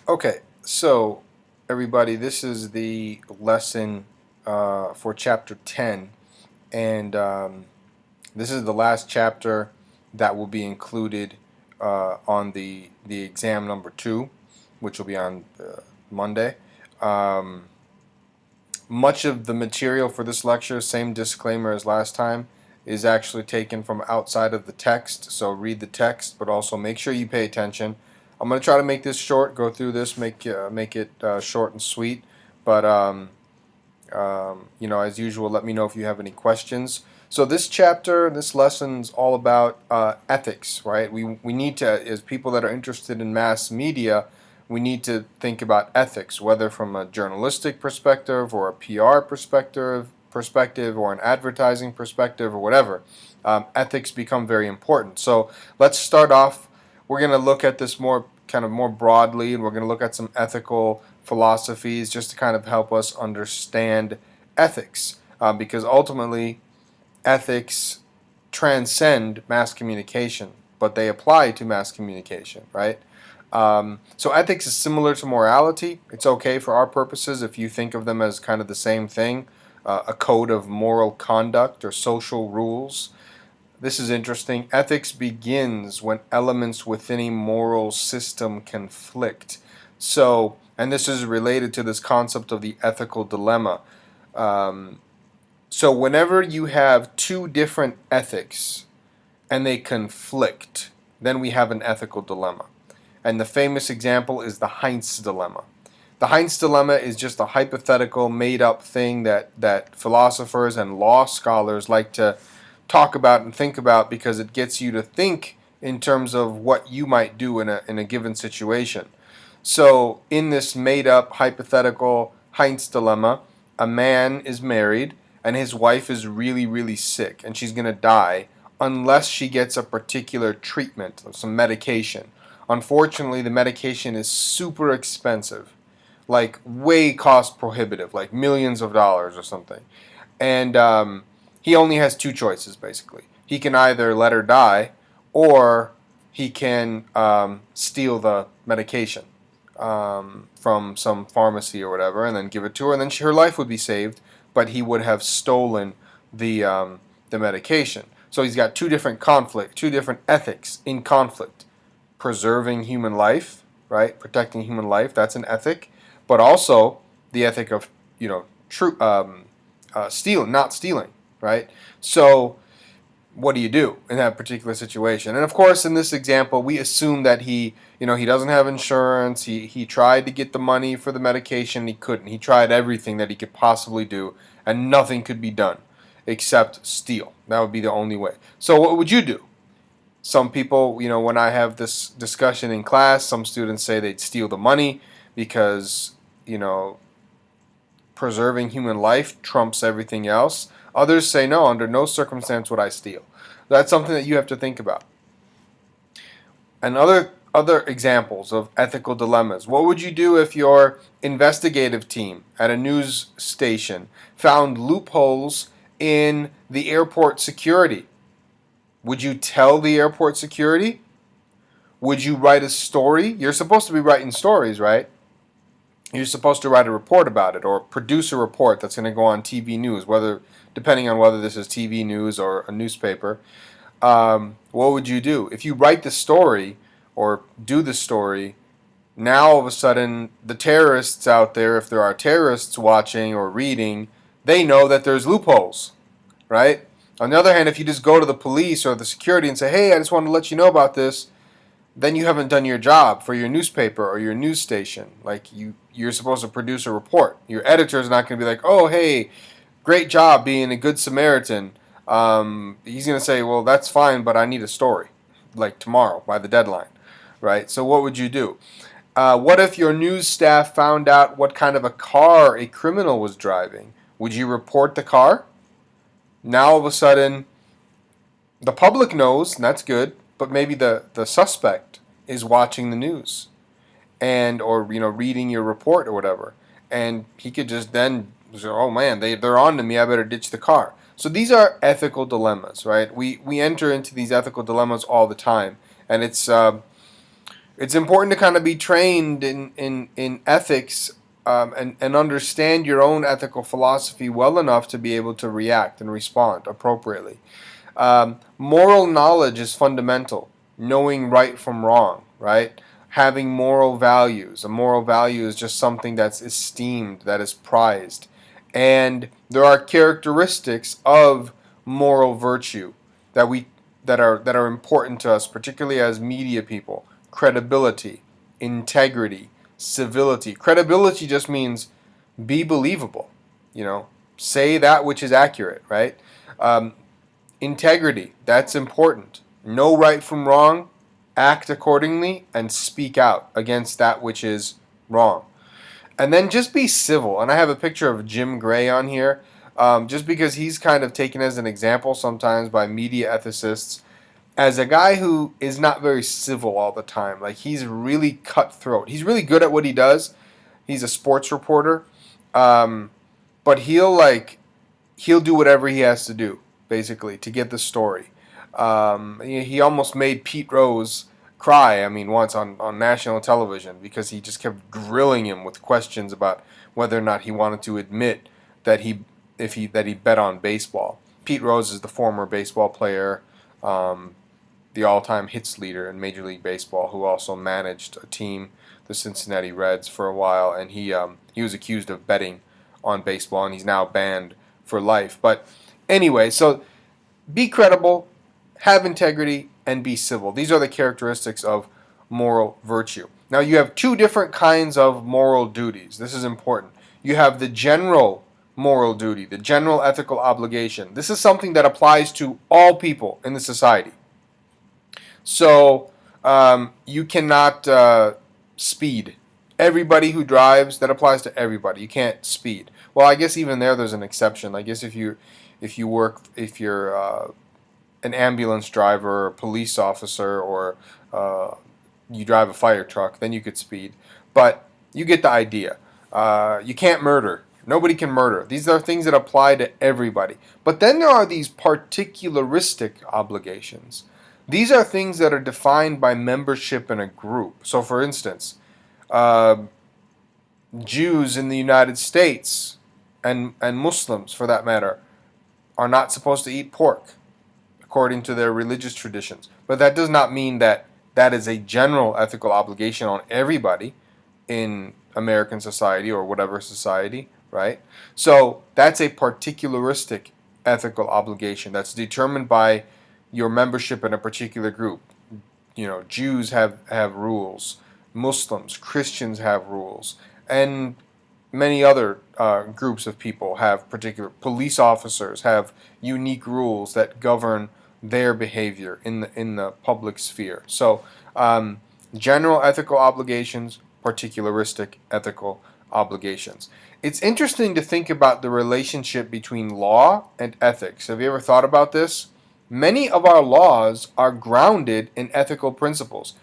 Okay, so everybody, this is the lesson for chapter 10, and this is the last chapter that will be included on the exam number 2, which will be on Monday. Um, Much of the material for this lecture, same disclaimer as last time, is actually taken from outside of the text, so read the text, but also make sure you pay attention. I'm going to try to make this short, go through this, make it short and sweet, but as usual, let me know if you have any questions. So this chapter, this lesson is all about ethics, right? We need to, as people that are interested in mass media, we need to think about ethics, whether from a journalistic perspective or a PR perspective or an advertising perspective or whatever. Ethics become very important. So let's start off. We're going to look at this more broadly, and we're going to look at some ethical philosophies just to kind of help us understand ethics, because ultimately ethics transcend mass communication, but they apply to mass communication, right? So ethics is similar to morality. It's okay for our purposes if you think of them as kind of the same thing, a code of moral conduct or social rules. This is interesting. Ethics begins when elements within a moral system conflict. So, and this is related to this concept of the ethical dilemma. So whenever you have two different ethics and they conflict, then we have an ethical dilemma. And the famous example is the Heinz dilemma. The Heinz dilemma is just a hypothetical, made-up thing that philosophers and law scholars like to talk about and think about because it gets you to think in terms of what you might do in a given situation. So in this made-up hypothetical Heinz dilemma, a man is married and his wife is really, really sick and she's going to die unless she gets a particular treatment, some medication. Unfortunately, the medication is super expensive, like way cost prohibitive, like millions of dollars or something. And he only has two choices, basically. He can either let her die or he can steal the medication from some pharmacy or whatever and then give it to her, and then her life would be saved, but he would have stolen the medication. So he's got two different ethics in conflict. Preserving human life, right? Protecting human life, that's an ethic, but also the ethic of, not stealing, right? So what do you do in that particular situation? And of course, in this example, we assume that he doesn't have insurance. He tried to get the money for the medication, he couldn't. He tried everything that he could possibly do, and nothing could be done except steal. That would be the only way. So what would you do? Some people, when I have this discussion in class, some students say they'd steal the money because, preserving human life trumps everything else. Others say, no, under no circumstance would I steal. That's something that you have to think about. And other examples of ethical dilemmas. What would you do if your investigative team at a news station found loopholes in the airport security? Would you tell the airport security? Would you write a story? You're supposed to be writing stories, right? You're supposed to write a report about it or produce a report that's going to go on TV news, depending on whether this is TV news or a newspaper. What would you do? If you write the story or do the story, now all of a sudden the terrorists out there, if there are terrorists watching or reading, they know that there's loopholes, right? On the other hand, if you just go to the police or the security and say, hey, I just wanted to let you know about this, then you haven't done your job for your newspaper or your news station. Like you're supposed to produce a report. Your editor is not going to be like, oh, hey, great job being a good Samaritan. He's going to say, well, that's fine, but I need a story, like tomorrow by the deadline, right? So what would you do? What if your news staff found out what kind of a car a criminal was driving? Would you report the car? Now all of a sudden, the public knows, and that's good, but maybe the suspect is watching the news or reading your report or whatever, and he could just then say, oh man, they're on to me, I better ditch the car. So these are ethical dilemmas, right? We enter into these ethical dilemmas all the time, and it's It's important to kind of be trained in ethics, and understand your own ethical philosophy well enough to be able to react and respond appropriately. Moral knowledge is fundamental. Knowing right from wrong, right? Having moral values. A moral value is just something that's esteemed, that is prized. And there are characteristics of moral virtue that are important to us, particularly as media people. Credibility, integrity, civility. Credibility just means be believable. Say that which is accurate, right? Um, Integrity, that's important. Know right from wrong, act accordingly, and speak out against that which is wrong. And then just be civil. And I have a picture of Jim Gray on here, just because he's kind of taken as an example sometimes by media ethicists as a guy who is not very civil all the time. Like, he's really cutthroat. He's really good at what he does. He's a sports reporter, but he'll do whatever he has to do, basically, to get the story. He almost made Pete Rose cry, once on national television, because he just kept grilling him with questions about whether or not he wanted to admit that he bet on baseball. Pete Rose is the former baseball player, the all-time hits leader in Major League Baseball, who also managed a team, the Cincinnati Reds, for a while, and he was accused of betting on baseball, and he's now banned for life. But anyway, so be credible, have integrity, and be civil. These are the characteristics of moral virtue. Now, you have two different kinds of moral duties. This is important. You have the general moral duty, the general ethical obligation. This is something that applies to all people in the society. So you cannot speed. Everybody who drives, that applies to everybody. You can't speed. Well, I guess even there's an exception. I guess if you're an ambulance driver, or a police officer, or you drive a fire truck, then you could speed. But you get the idea. You can't murder. Nobody can murder. These are things that apply to everybody. But then there are these particularistic obligations. These are things that are defined by membership in a group. So, for instance, Jews in the United States, and Muslims, for that matter, are not supposed to eat pork, according to their religious traditions. But that does not mean that that is a general ethical obligation on everybody in American society or whatever society, right? So that's a particularistic ethical obligation that's determined by your membership in a particular group. Jews have rules, Muslims, Christians have rules, and many other groups of people have particular. Police officers have unique rules that govern their behavior in the public sphere. So general ethical obligations, particularistic ethical obligations. It's interesting to think about the relationship between law and ethics. Have you ever thought about this? Many of our laws are grounded in ethical principles.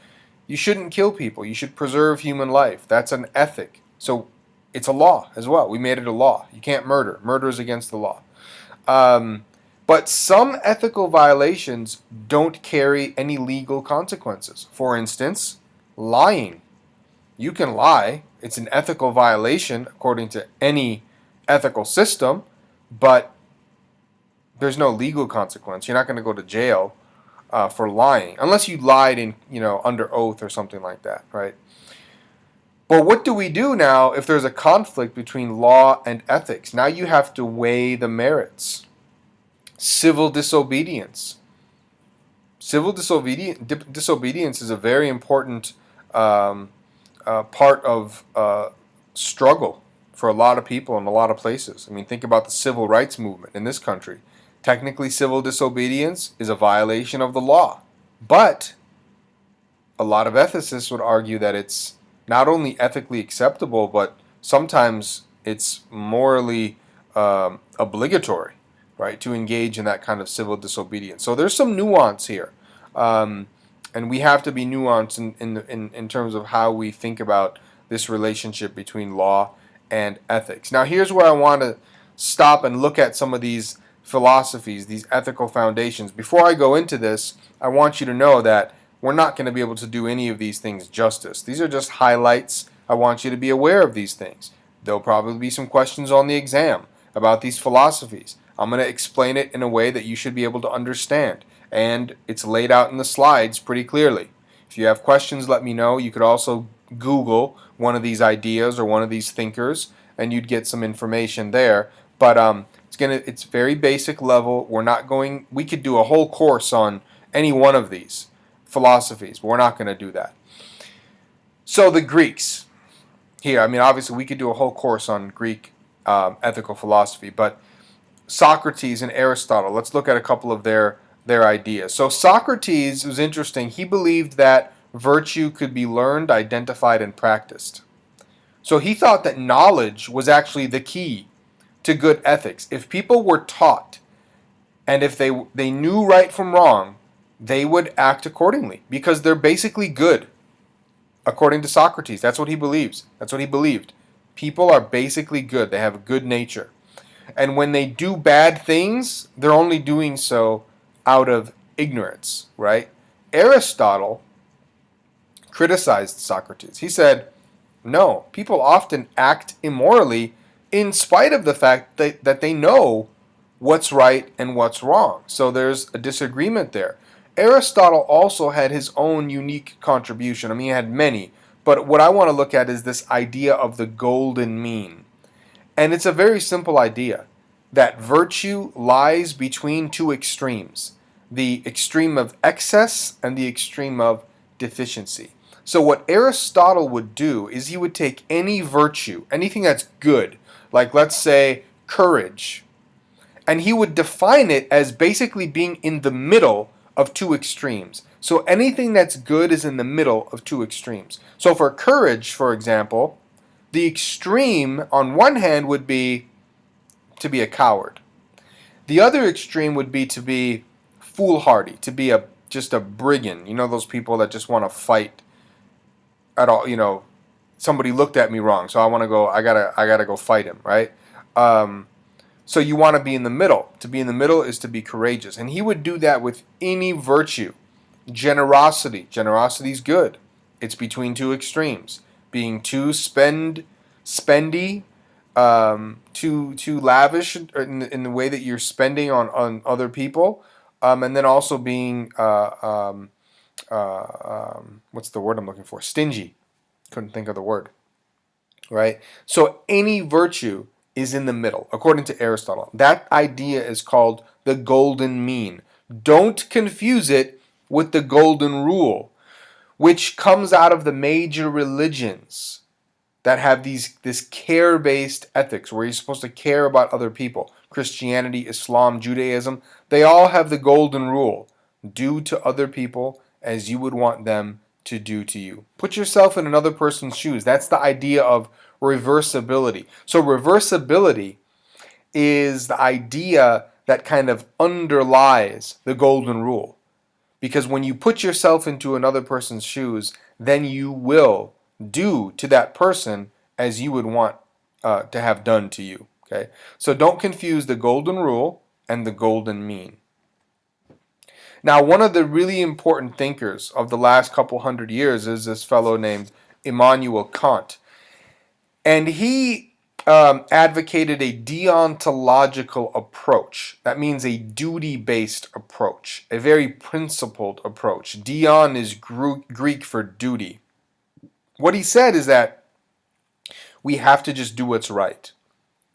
You shouldn't kill people. You should preserve human life. That's an ethic. So it's a law as well. We made it a law. You can't murder. Murder is against the law. But some ethical violations don't carry any legal consequences. For instance, lying. You can lie. It's an ethical violation according to any ethical system, but there's no legal consequence. You're not going to go to jail for lying, unless you lied under oath or something like that, right? But what do we do now if there's a conflict between law and ethics? Now you have to weigh the merits. Civil disobedience. Civil disobedience is a very important part of struggle for a lot of people in a lot of places. Think about the civil rights movement in this country. Technically, civil disobedience is a violation of the law. But a lot of ethicists would argue that it's not only ethically acceptable, but sometimes it's morally obligatory, right, to engage in that kind of civil disobedience. So there's some nuance here. And we have to be nuanced in terms of how we think about this relationship between law and ethics. Now, here's where I want to stop and look at some of these philosophies, these ethical foundations. Before I go into this, I want you to know that we're not going to be able to do any of these things justice. These are just highlights. I want you to be aware of these things. There'll probably be some questions on the exam about these philosophies. I'm going to explain it in a way that you should be able to understand, and it's laid out in the slides pretty clearly. If you have questions, let me know. You could also Google one of these ideas or one of these thinkers, and you'd get some information there. But it's very basic level. We could do a whole course on any one of these philosophies, but we're not going to do that. So the Greeks here, I mean, obviously we could do a whole course on Greek ethical philosophy, but Socrates and Aristotle, let's look at a couple of their ideas. So Socrates was interesting. He believed that virtue could be learned, identified, and practiced. So he thought that knowledge was actually the key to good ethics. If people were taught, and if they knew right from wrong, they would act accordingly because they're basically good. According to Socrates, that's what he believes. That's what he believed. People are basically good. They have a good nature. And when they do bad things, they're only doing so out of ignorance, right? Aristotle criticized Socrates. He said, no, people often act immorally in spite of the fact that they know what's right and what's wrong. So there's a disagreement there. Aristotle also had his own unique contribution. I mean, he had many, but what I want to look at is this idea of the golden mean. And it's a very simple idea that virtue lies between two extremes, the extreme of excess and the extreme of deficiency. So what Aristotle would do is he would take any virtue, anything that's good, like let's say courage, and he would define it as basically being in the middle of two extremes. So anything that's good is in the middle of two extremes. So for courage, for example, the extreme on one hand would be to be a coward. The other extreme would be to be foolhardy, to be just a brigand. You know, those people that just want to fight at all. You know, somebody looked at me wrong, so I gotta go fight him, right? So you want to be in the middle. To be in the middle is to be courageous. And he would do that with any virtue. Generosity. Generosity is good. It's between two extremes. Being too spendy, too lavish in the way that you're spending on other people. And then also being, what's the word I'm looking for? Stingy. Couldn't think of the word. Right? So any virtue is in the middle, according to Aristotle. That idea is called the golden mean. Don't confuse it with the golden rule, which comes out of the major religions that have this care-based ethics where you're supposed to care about other people. Christianity, Islam, Judaism, they all have the golden rule. Do to other people as you would want them to do to you. Put yourself in another person's shoes. That's the idea of reversibility. So reversibility is the idea that kind of underlies the golden rule. Because when you put yourself into another person's shoes, then you will do to that person as you would want to have done to you. Okay? So don't confuse the golden rule and the golden mean. Now, one of the really important thinkers of the last couple hundred years is this fellow named Immanuel Kant. And he advocated a deontological approach. That means a duty-based approach, a very principled approach. Deon is Greek for duty. What he said is that we have to just do what's right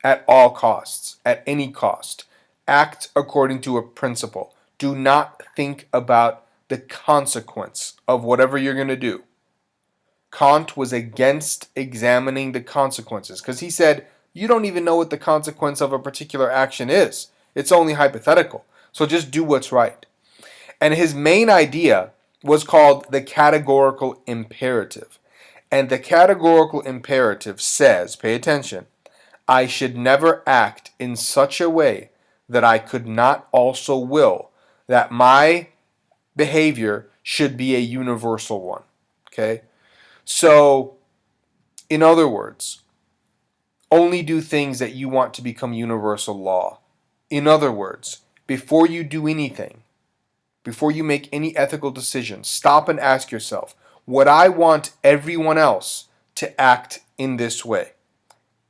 at all costs, at any cost. Act according to a principle. Do not think about the consequence of whatever you're going to do. Kant was against examining the consequences because he said, you don't even know what the consequence of a particular action is. It's only hypothetical. So just do what's right. And his main idea was called the categorical imperative. And the categorical imperative says, pay attention, I should never act in such a way that I could not also will that my behavior should be a universal one. Okay? So, in other words, only do things that you want to become universal law. In other words, before you do anything, before you make any ethical decision, stop and ask yourself, would I want everyone else to act in this way?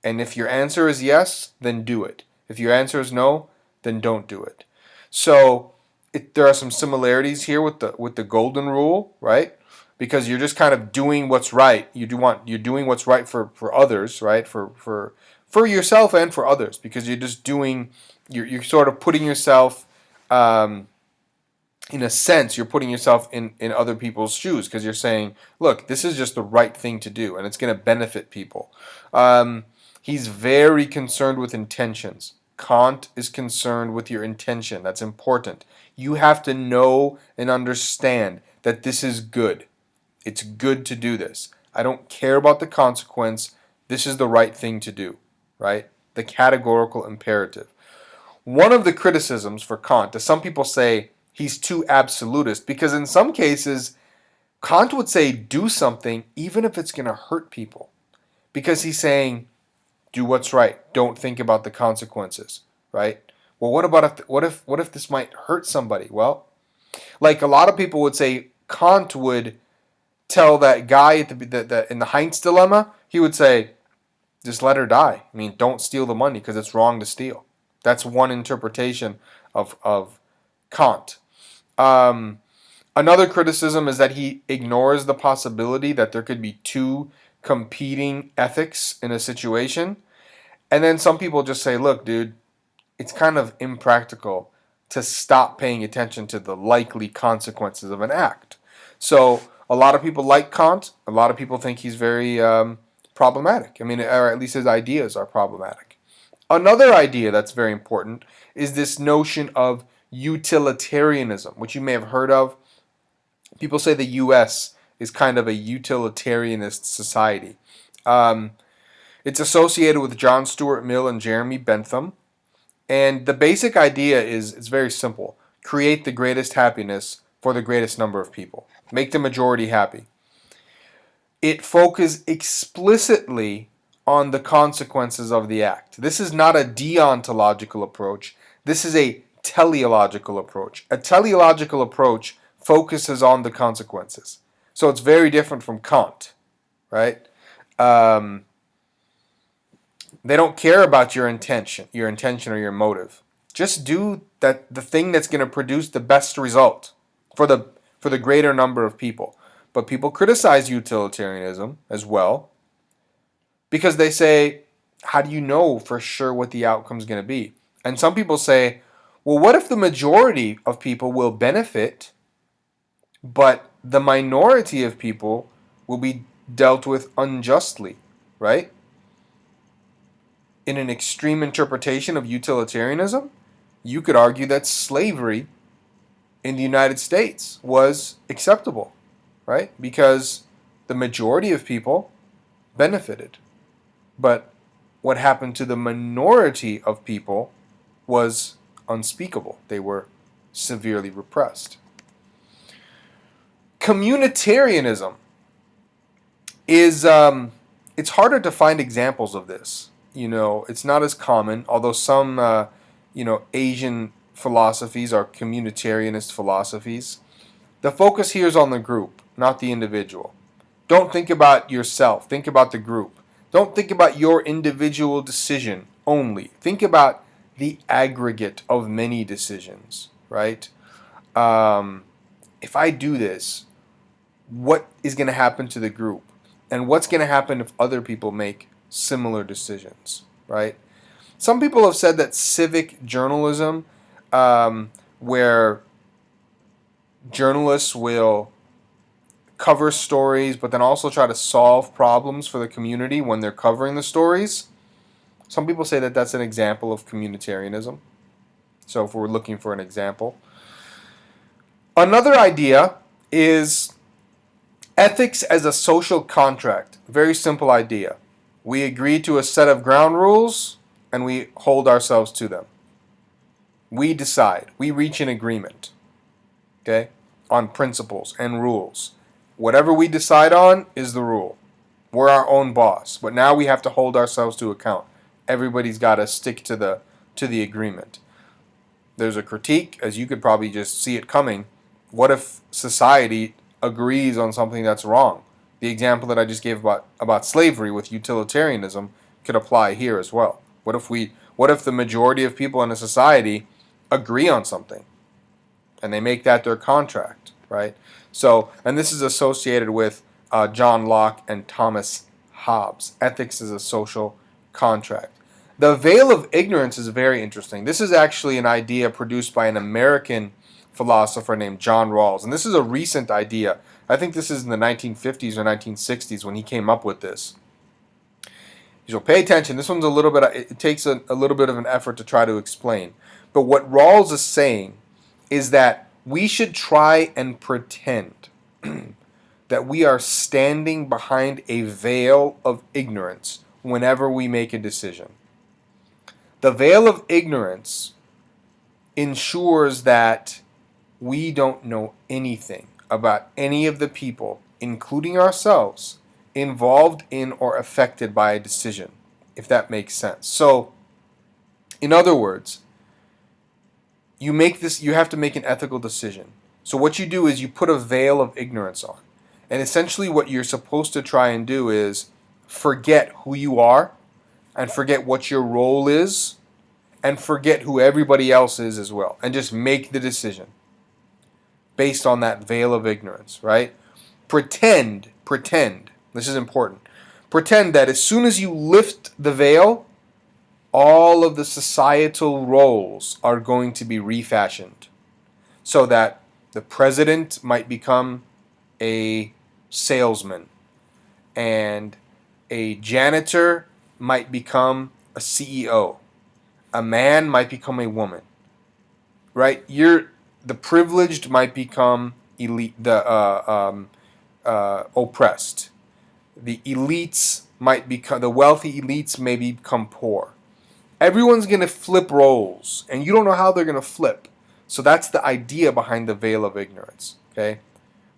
And if your answer is yes, then do it. If your answer is no, then don't do it. So there are some similarities here with the golden rule, right? Because you're just kind of doing what's right. You're doing what's right for others, right? For yourself and for others, because you're just doing you're sort of putting yourself in a sense, you're putting yourself in other people's shoes, because you're saying, look, this is just the right thing to do, and it's going to benefit people. He's very concerned with intentions. Kant is concerned with your intention. That's important. You have to know and understand that this is good. It's good to do this. I don't care about the consequence. This is the right thing to do, right? The categorical imperative. One of the criticisms for Kant is some people say he's too absolutist, because in some cases, Kant would say do something even if it's going to hurt people, because he's saying do what's right. Don't think about the consequences, right? Well, what if this might hurt somebody? Well, like a lot of people would say, Kant would tell that guy at in the Heinz dilemma, he would say, just let her die. I mean, don't steal the money because it's wrong to steal. That's one interpretation of Kant. Another criticism is that he ignores the possibility that there could be two competing ethics in a situation. And then some people just say, look, dude, it's kind of impractical to stop paying attention to the likely consequences of an act. So a lot of people like Kant. A lot of people think he's very problematic. I mean, or at least his ideas are problematic. Another idea that's very important is this notion of utilitarianism, which you may have heard of. People say the U.S. is kind of a utilitarianist society. It's associated with John Stuart Mill and Jeremy Bentham. And the basic idea is it's very simple. Create the greatest happiness for the greatest number of people. Make the majority happy. It focuses explicitly on the consequences of the act. This is not a deontological approach. This is a teleological approach. A teleological approach focuses on the consequences. So it's very different from Kant, right? They don't care about your intention or your motive. Just do the thing that's going to produce the best result for the greater number of people. But people criticize utilitarianism as well, because they say, how do you know for sure what the outcome is going to be? And some people say, well, what if the majority of people will benefit, but the minority of people will be dealt with unjustly, right? In an extreme interpretation of utilitarianism, you could argue that slavery in the United States was acceptable, right? Because the majority of people benefited. But what happened to the minority of people was unspeakable. They were severely repressed. Communitarianism is, it's harder to find examples of this. You know, it's not as common, although some, Asian philosophies are communitarianist philosophies. The focus here is on the group, not the individual. Don't think about yourself. Think about the group. Don't think about your individual decision only. Think about the aggregate of many decisions, right? If I do this, what is going to happen to the group? And what's going to happen if other people make similar decisions, right? Some people have said that civic journalism, where journalists will cover stories but then also try to solve problems for the community when they're covering the stories, some people say that that's an example of communitarianism. So if we're looking for an example. Another idea is ethics as a social contract. Very simple idea. We agree to a set of ground rules and we hold ourselves to them. We decide. We reach an agreement, okay, on principles and rules. Whatever we decide on is the rule. We're our own boss, but now we have to hold ourselves to account. Everybody's got to stick to the agreement. There's a critique, as you could probably just see it coming. what if society agrees on something that's wrong? The example that I just gave about slavery with utilitarianism could apply here as well. What if the majority of people in a society agree on something and they make that their contract, right? So, and this is associated with John Locke and Thomas Hobbes. Ethics is a social contract. The veil of ignorance is very interesting. This is actually an idea produced by an American philosopher named John Rawls, and this is a recent idea. I think this is in the 1950s or 1960s when he came up with this. So pay attention. This one's a little bit, it takes a little bit of an effort to try to explain. But what Rawls is saying is that we should try and pretend that we are standing behind a veil of ignorance whenever we make a decision. The veil of ignorance ensures that we don't know anything about any of the people, including ourselves, involved in or affected by a decision, if that makes sense. So, in other words, you have to make an ethical decision. So what you do is you put a veil of ignorance on. And essentially what you're supposed to try and do is forget who you are and forget what your role is and forget who everybody else is as well, and just make the decision based on that veil of ignorance, right? Pretend, this is important, pretend that as soon as you lift the veil, all of the societal roles are going to be refashioned so that the president might become a salesman and a janitor might become a CEO. A man might become a woman, right? The privileged might become elite, oppressed. The elites might become, the wealthy elites may become poor. Everyone's going to flip roles, and you don't know how they're going to flip. So that's the idea behind the veil of ignorance, okay?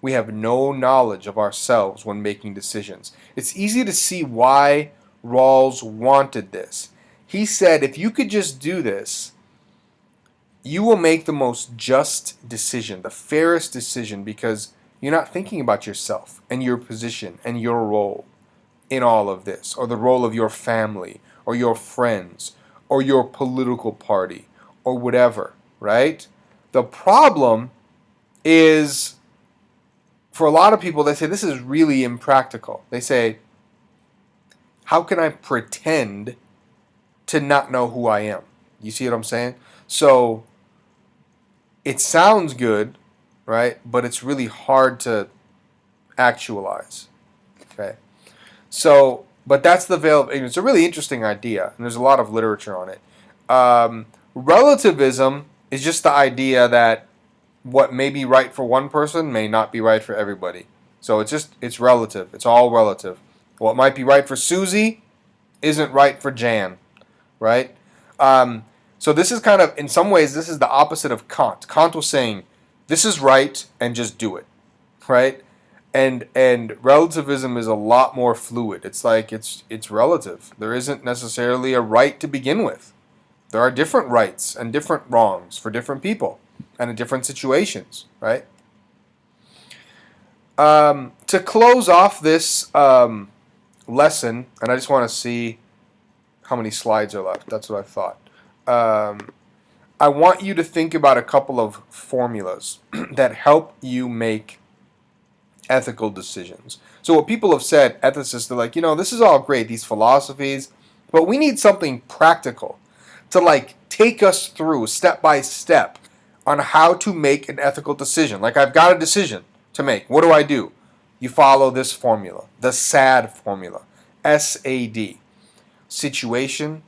We have no knowledge of ourselves when making decisions. It's easy to see why Rawls wanted this. He said, if you could just do this, you will make the most just decision, the fairest decision, because you're not thinking about yourself and your position and your role in all of this, or the role of your family, or your friends, or your political party, or whatever, right? The problem is, for a lot of people, they say, this is really impractical. They say, how can I pretend to not know who I am? You see what I'm saying? So it sounds good, right? But it's really hard to actualize. Okay. So, but that's the veil of ignorance. It's a really interesting idea, and there's a lot of literature on it. Relativism is just the idea that what may be right for one person may not be right for everybody. So it's relative. It's all relative. What might be right for Susie isn't right for Jan. Right? So this is kind of, in some ways, this is the opposite of Kant. Kant was saying, this is right, and just do it, right? And relativism is a lot more fluid. It's like it's relative. There isn't necessarily a right to begin with. There are different rights and different wrongs for different people and in different situations, right? To close off this lesson, and I just want to see how many slides are left. That's what I thought. I want you to think about a couple of formulas that help you make ethical decisions. So what people have said, ethicists, they're like, this is all great, these philosophies, but we need something practical to like take us through step by step on how to make an ethical decision. Like, I've got a decision to make. What do? You follow this formula, the SAD formula, SAD. Situation,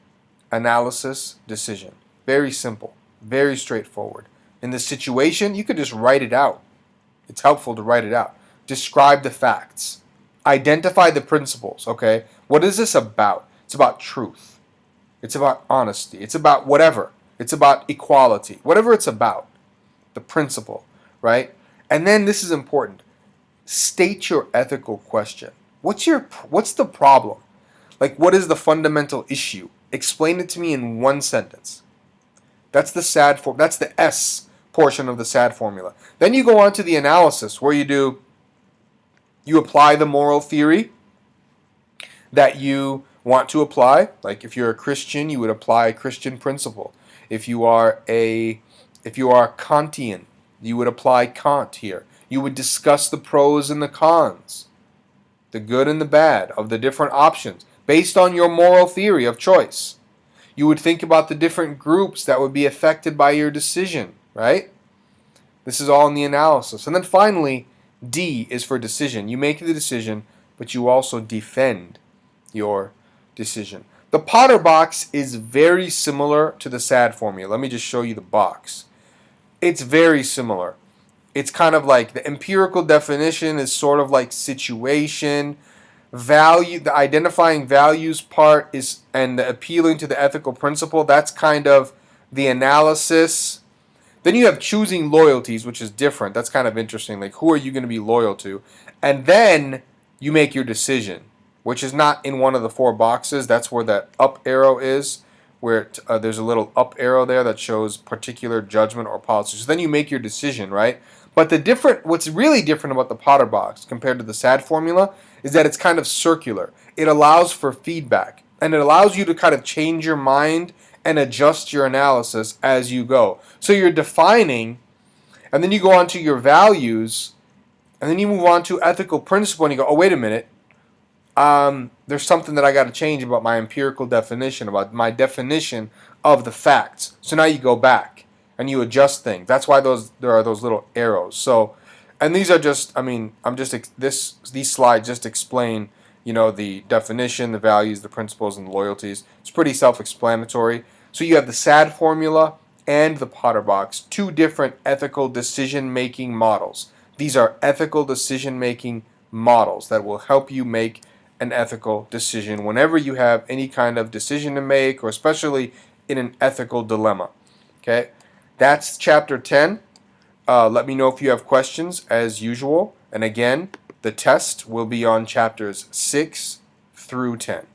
analysis, decision. Very simple, very straightforward. In the situation, you could just write it out. It's helpful to write it out. Describe the facts. Identify the principles, okay? What is this about? It's about truth. It's about honesty. It's about whatever. It's about equality. Whatever it's about. The principle, right? And then this is important. State your ethical question. What's the problem? Like, what is the fundamental issue? Explain it to me in one sentence. That's the SAD form. That's the S portion of the SAD formula. Then you go on to the analysis, where you apply the moral theory that you want to apply. Like if you're a Christian, you would apply a Christian principle. If you are Kantian, you would apply Kant here. You would discuss the pros and the cons, the good and the bad of the different options based on your moral theory of choice. You would think about the different groups that would be affected by your decision, right? This is all in the analysis. And then finally, D is for decision. You make the decision, but you also defend your decision. The Potter box is very similar to the SAD formula. Let me just show you the box. It's very similar. It's kind of like the empirical definition is sort of like situation, value, the identifying values part is, and the appealing to the ethical principle, that's kind of the analysis. Then you have choosing loyalties, which is different. That's kind of interesting. Like, who are you going to be loyal to? And then you make your decision, which is not in one of the 4 boxes. That's where that up arrow is, where there's a little up arrow there that shows particular judgment or policy. So then you make your decision, right? But what's really different about the Potter box compared to the SAD formula is that it's kind of circular. It allows for feedback, and it allows you to kind of change your mind and adjust your analysis as you go. So you're defining, and then you go on to your values, and then you move on to ethical principle, and you go, oh, wait a minute. There's something that I got to change about my empirical definition, about my definition of the facts. So now you go back and you adjust things. That's why there are those little arrows. So, and these are just, these slides just explain, the definition, the values, the principles, and the loyalties. It's pretty self-explanatory. So you have the SAD formula and the Potter box, 2 different ethical decision-making models. These are ethical decision-making models that will help you make an ethical decision whenever you have any kind of decision to make, or especially in an ethical dilemma. Okay, that's chapter 10. Let me know if you have questions as usual. And again, the test will be on chapters 6 through 10.